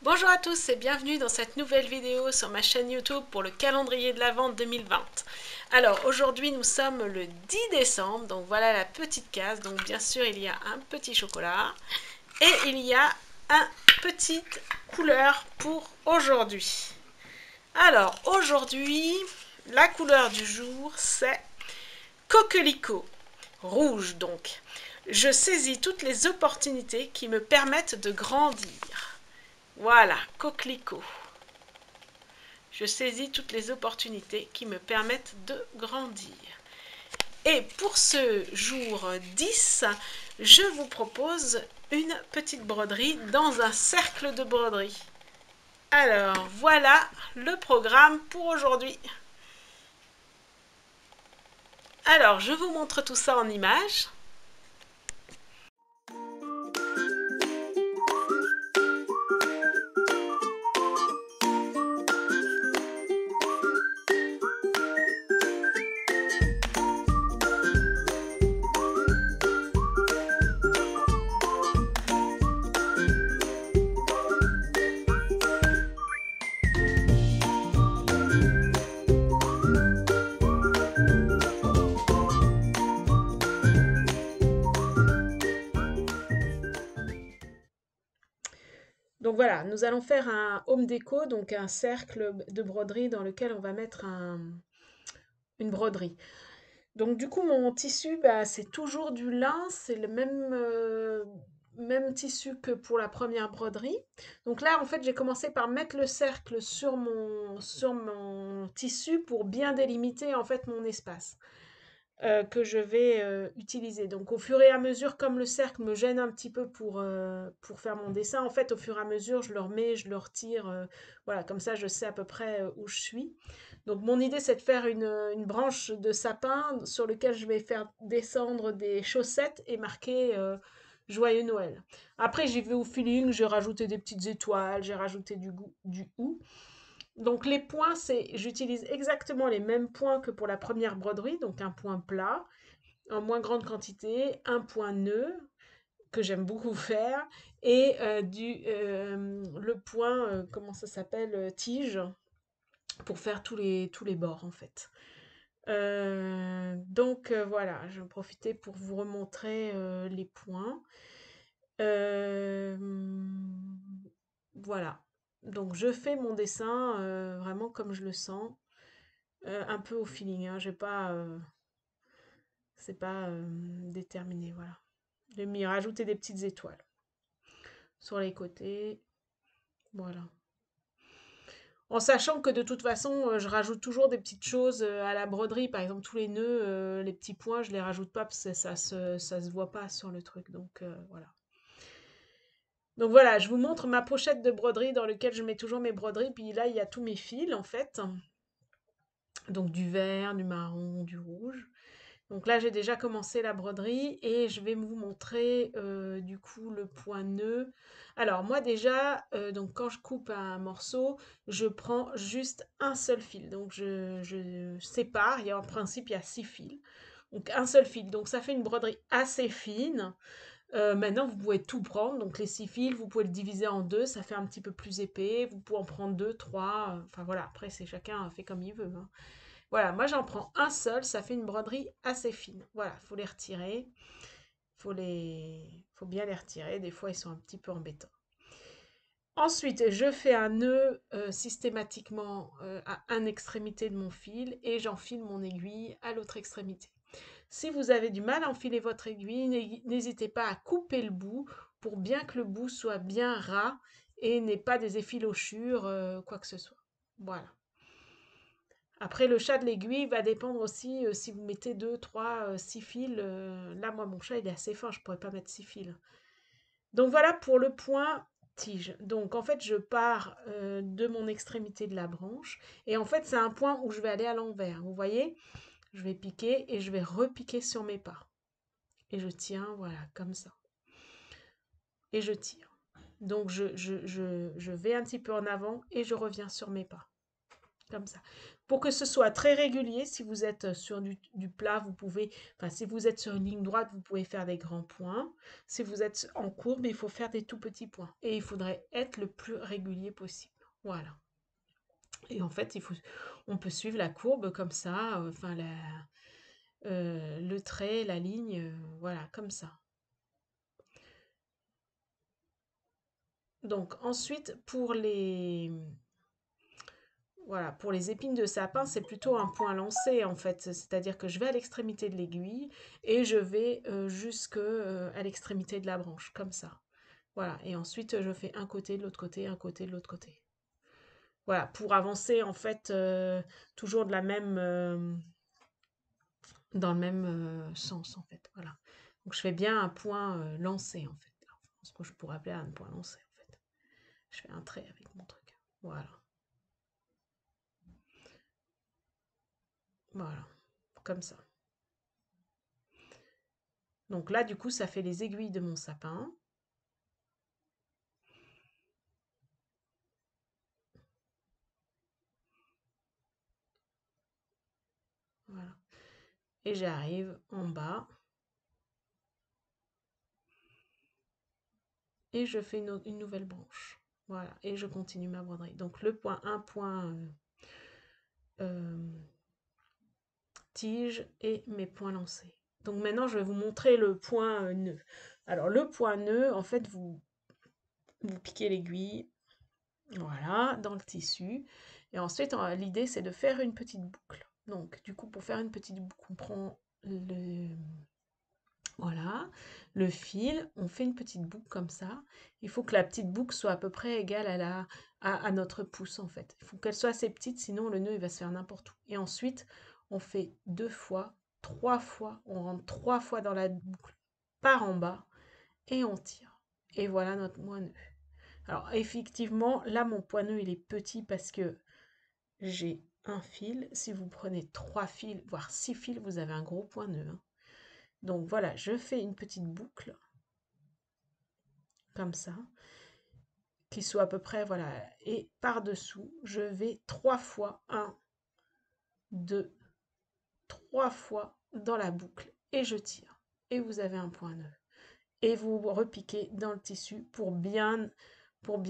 Bonjour à tous et bienvenue dans cette nouvelle vidéo sur ma chaîne YouTube pour le calendrier de l'Avent 2020. Alors aujourd'hui nous sommes le 10 décembre, donc voilà la petite case. Donc bien sûr il y a un petit chocolat et il y a un petite couleur pour aujourd'hui. Alors aujourd'hui la couleur du jour c'est coquelicot, rouge donc. Je saisis toutes les opportunités qui me permettent de grandir. Voilà, coquelicot. Je saisis toutes les opportunités qui me permettent de grandir. Et pour ce jour 10, je vous propose une petite broderie dans un cercle de broderie. Alors, voilà le programme pour aujourd'hui. Alors, je vous montre tout ça en images. Donc voilà, nous allons faire un home déco, donc un cercle de broderie dans lequel on va mettre une broderie. Donc du coup, mon tissu, bah, c'est toujours du lin, c'est le même tissu que pour la première broderie. Donc là, en fait, j'ai commencé par mettre le cercle sur mon tissu pour bien délimiter en fait mon espace que je vais utiliser. Donc au fur et à mesure, comme le cercle me gêne un petit peu pour faire mon dessin, en fait, au fur et à mesure, je le remets, je le retire. Voilà, comme ça, je sais à peu près où je suis. Donc mon idée, c'est de faire une branche de sapin sur lequel je vais faire descendre des chaussettes et marquer Joyeux Noël. Après, j'y vais au feeling, j'ai rajouté des petites étoiles, j'ai rajouté du hou. Donc les points, j'utilise exactement les mêmes points que pour la première broderie, donc un point plat en moins grande quantité, un point nœud que j'aime beaucoup faire et le point, comment ça s'appelle, tige pour faire tous les bords en fait. Voilà, je vais en profiter pour vous remontrer les points. Euh, voilà. Donc je fais mon dessin vraiment comme je le sens, un peu au feeling. Hein, j'ai pas, c'est pas déterminé. Voilà. J'ai mis rajouter des petites étoiles sur les côtés. Voilà. En sachant que de toute façon, je rajoute toujours des petites choses à la broderie. Par exemple, tous les nœuds, les petits points, je les rajoute pas parce que ça se voit pas sur le truc. Donc voilà. Donc voilà, je vous montre ma pochette de broderie dans laquelle je mets toujours mes broderies. Puis là, il y a tous mes fils en fait. Donc du vert, du marron, du rouge. Donc là, j'ai déjà commencé la broderie et je vais vous montrer du coup le point nœud. Alors moi déjà, donc quand je coupe un morceau, je prends juste un seul fil. Donc je sépare, en principe il y a 6 fils. Donc un seul fil. Donc ça fait une broderie assez fine. Maintenant, vous pouvez tout prendre. Donc les 6 fils, vous pouvez le diviser en deux, ça fait un petit peu plus épais. Vous pouvez en prendre deux, trois. Enfin voilà, après c'est chacun fait comme il veut. Hein. Voilà, moi j'en prends un seul, ça fait une broderie assez fine. Voilà, faut les retirer, faut bien les retirer. Des fois ils sont un petit peu embêtants. Ensuite, je fais un nœud systématiquement à une extrémité de mon fil et j'enfile mon aiguille à l'autre extrémité. Si vous avez du mal à enfiler votre aiguille, n'hésitez pas à couper le bout pour bien que le bout soit bien ras et n'ait pas des effilochures, quoi que ce soit. Voilà. Après, le chat de l'aiguille va dépendre aussi si vous mettez 2, 3, 6 fils. Là, moi, mon chat, il est assez fin, je ne pourrais pas mettre 6 fils. Donc voilà pour le point tige. Donc en fait, je pars de mon extrémité de la branche. Et en fait, c'est un point où je vais aller à l'envers. Vous voyez, je vais piquer et je vais repiquer sur mes pas. Et je tiens, voilà, comme ça. Et je tire. Donc je vais un petit peu en avant et je reviens sur mes pas. comme ça. Pour que ce soit très régulier, si vous êtes sur du plat, vous pouvez, enfin si vous êtes sur une ligne droite, vous pouvez faire des grands points. Si vous êtes en courbe, il faut faire des tout petits points. Et il faudrait être le plus régulier possible. Voilà. Et en fait, on peut suivre la courbe comme ça, enfin le trait, la ligne, voilà, comme ça. Donc ensuite, voilà, pour les épines de sapin, c'est plutôt un point lancé en fait. C'est-à-dire que je vais à l'extrémité de l'aiguille et je vais jusque à l'extrémité de la branche, comme ça. Voilà, et ensuite je fais un côté, de l'autre côté, un côté, de l'autre côté. Voilà, pour avancer en fait toujours dans le même sens en fait. Voilà. Donc je fais bien un point lancé en fait. Alors, ce que je pourrais appeler un point lancé en fait. Je fais un trait avec mon truc. Voilà. Voilà. Comme ça. Donc là, du coup, ça fait les aiguilles de mon sapin. Voilà. Et j'arrive en bas. Et je fais une nouvelle branche. Voilà. Et je continue ma broderie. Donc le point 1, point tige et mes points lancés. Donc maintenant, je vais vous montrer le point nœud. Alors le point nœud, en fait, vous piquez l'aiguille, voilà, dans le tissu. Et ensuite, l'idée, c'est de faire une petite boucle. Donc, du coup, pour faire une petite boucle, on prend voilà, le fil, on fait une petite boucle comme ça. Il faut que la petite boucle soit à peu près égale à notre pouce, en fait. Il faut qu'elle soit assez petite, sinon le nœud, il va se faire n'importe où. Et ensuite, on fait 2 fois, 3 fois, on rentre 3 fois dans la boucle par en bas et on tire. Et voilà notre nœud. Alors effectivement, là mon point nœud il est petit parce que j'ai un fil. Si vous prenez 3 fils, voire 6 fils, vous avez un gros point nœud. Hein. Donc voilà, je fais une petite boucle, comme ça, qui soit à peu près, voilà. Et par-dessous, je vais 3 fois, 1, 2, 3 fois dans la boucle et je tire. Et vous avez un point nœud. Et vous repiquez dans le tissu pour bien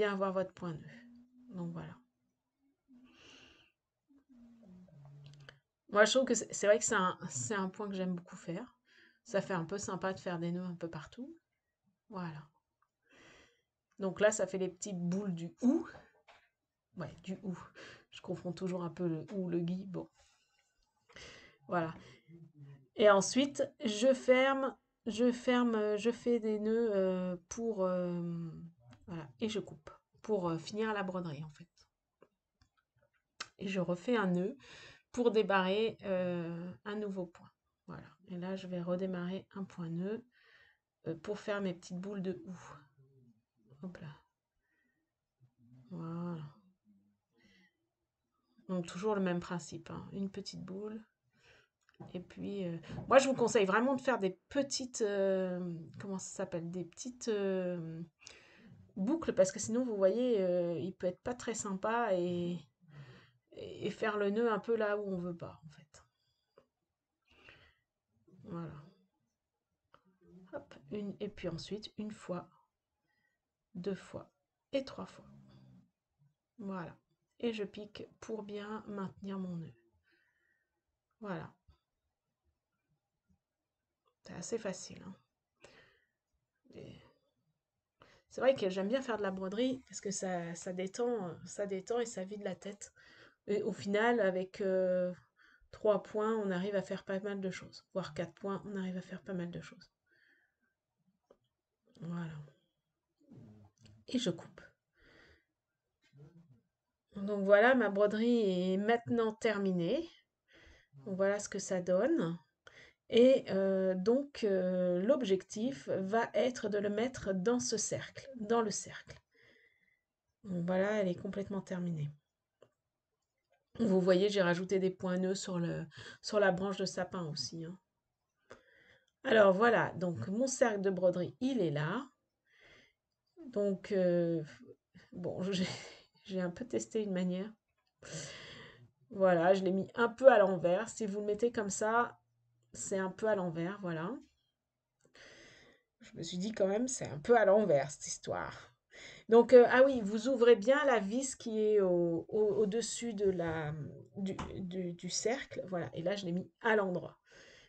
avoir votre point nœud. Donc voilà. Moi, je trouve que c'est vrai que c'est un point que j'aime beaucoup faire. Ça fait un peu sympa de faire des nœuds un peu partout. Voilà. Donc là, ça fait les petites boules du ou. Ouais, du ou. Je confonds toujours un peu le ou, le gui. Bon, voilà. Et ensuite, je fais des nœuds pour... voilà, et je coupe. Pour finir la broderie, en fait. Et je refais un nœud pour débarrer un nouveau point. Voilà. Et là, je vais redémarrer un point nœud pour faire mes petites boules de ou. Hop là. Voilà. Donc toujours le même principe, hein. Une petite boule. Et puis, moi je vous conseille vraiment de faire des petites, comment ça s'appelle? Des petites boucles parce que sinon vous voyez, il peut être pas très sympa et faire le nœud un peu là où on veut pas en fait. Voilà. Hop, et puis ensuite une fois, 2 fois et 3 fois. Voilà. Et je pique pour bien maintenir mon nœud. Voilà. C'est assez facile, hein. C'est vrai que j'aime bien faire de la broderie parce que ça détend et ça vide la tête. Et au final, avec 3 points, on arrive à faire pas mal de choses. Voire 4 points, on arrive à faire pas mal de choses. Voilà. Et je coupe. Donc voilà, ma broderie est maintenant terminée. Donc voilà ce que ça donne. Et donc l'objectif va être de le mettre dans ce cercle, dans le cercle. Donc voilà, elle est complètement terminée. Vous voyez, j'ai rajouté des points nœuds sur la branche de sapin aussi. Hein. Alors voilà, donc mon cercle de broderie, il est là. Donc, bon, j'ai un peu testé une manière. Voilà, je l'ai mis un peu à l'envers. Si vous le mettez comme ça, c'est un peu à l'envers, voilà. Je me suis dit quand même, c'est un peu à l'envers cette histoire. Donc, ah oui, vous ouvrez bien la vis qui est au-dessus de du cercle. Voilà, et là, je l'ai mis à l'endroit.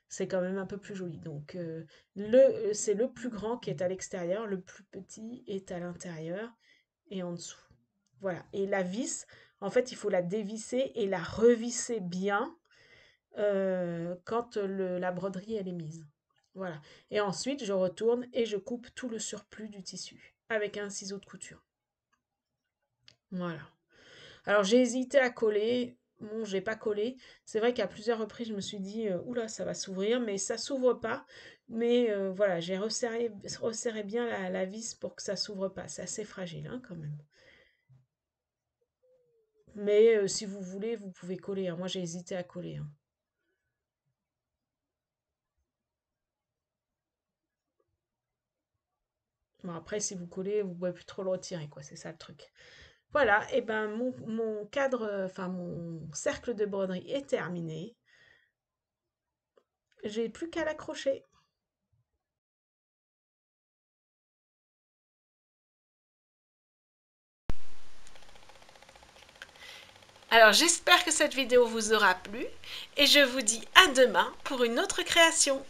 C'est quand même un peu plus joli. Donc, c'est le plus grand qui est à l'extérieur, le plus petit est à l'intérieur et en dessous. Voilà. Et la vis, en fait, il faut la dévisser et la revisser bien quand la broderie elle est mise. Voilà. Et ensuite, je retourne et je coupe tout le surplus du tissu avec un ciseau de couture. Voilà. Alors j'ai hésité à coller. Bon, j'ai pas collé. C'est vrai qu'à plusieurs reprises, je me suis dit, oula, ça va s'ouvrir, mais ça s'ouvre pas. Mais voilà, j'ai resserré bien la vis pour que ça s'ouvre pas. C'est assez fragile, hein, quand même. Mais si vous voulez, vous pouvez coller, hein. Moi, j'ai hésité à coller, hein. Bon, après, si vous collez, vous pouvez plus trop le retirer, quoi. C'est ça le truc. Voilà, et ben mon cadre, enfin mon cercle de broderie est terminé. J'ai plus qu'à l'accrocher. Alors j'espère que cette vidéo vous aura plu et je vous dis à demain pour une autre création.